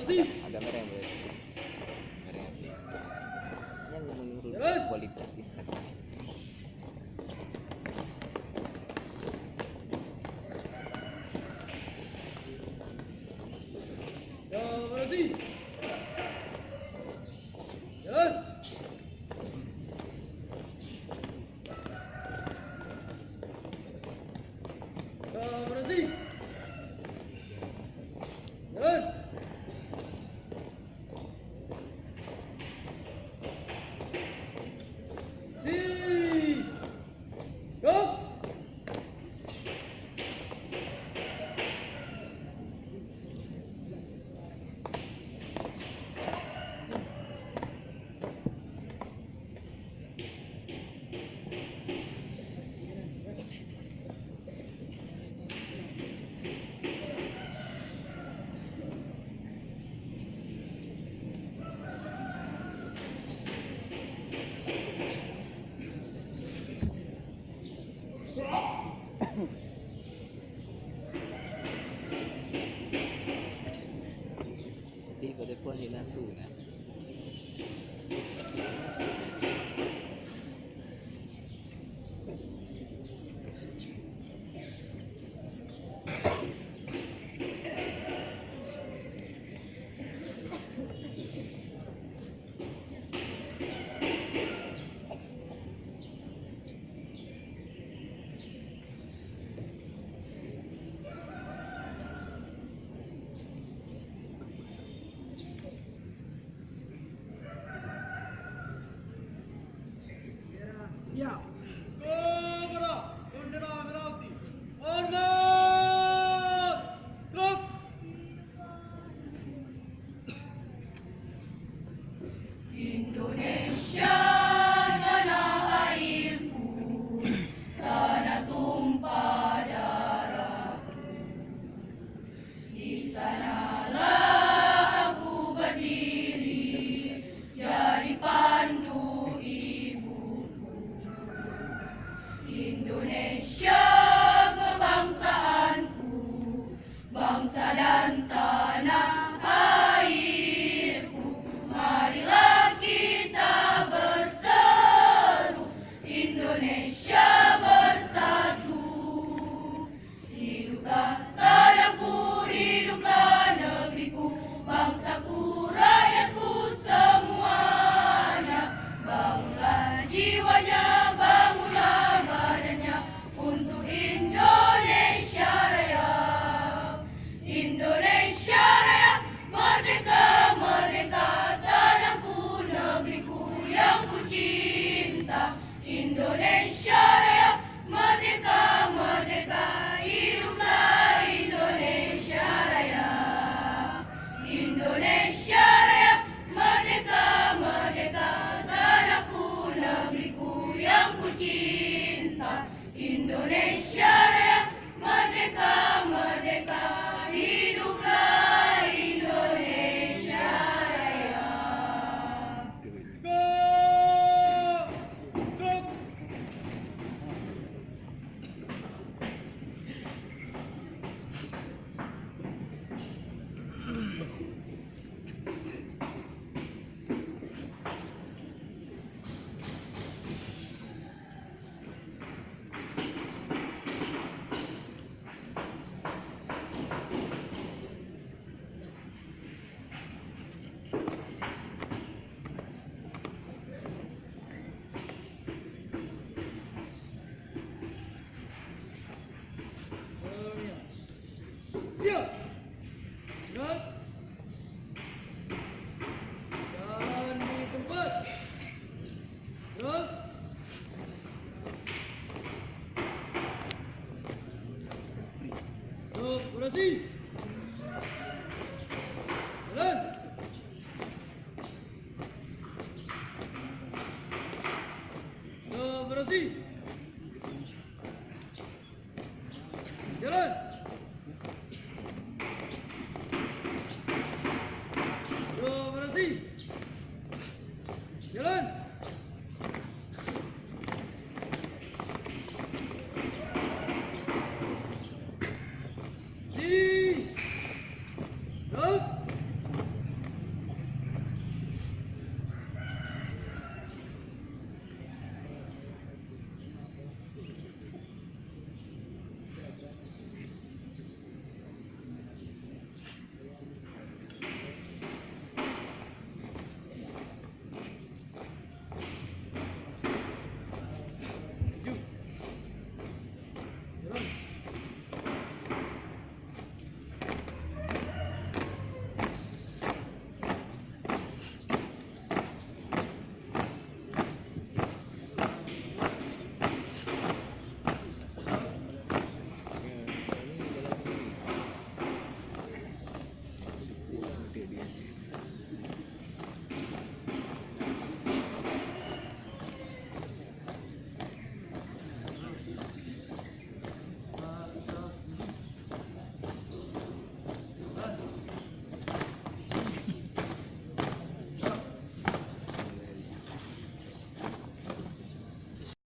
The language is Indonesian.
agak mereng berarti. Mereng api. Yang menurut kualitas Instagram. Di pada puan di nasu kan. Ya. Indonesia tanah airku, tanah tumpah darahku. Di sanalah aku berdiri, jadi pandu ibuku. Indonesia kebangsaanku, bangsa dan tanah airku. Marilah kita berseru, Indonesia bersatu. Hiduplah tanahku, hiduplah negeriku, bangsaku, rakyatku semuanya. Bangunlah jiwanya, bangunlah badannya untuk Indonesia Raya. Indonesia Raya, merdeka, merdeka, tanahku, negeriku yang ku cinta. Indonesia Raya, merdeka, merdeka, hiduplah Indonesia Raya. Indonesia Raya, merdeka, merdeka, tanahku, negeriku yang ku cinta. Indonesia Raya, merdeka, merdeka, hiduplah Indonesia Raya. Siap. Ingat. Jalan di tempat. Gerak. Operasi. Jalan. Operasi.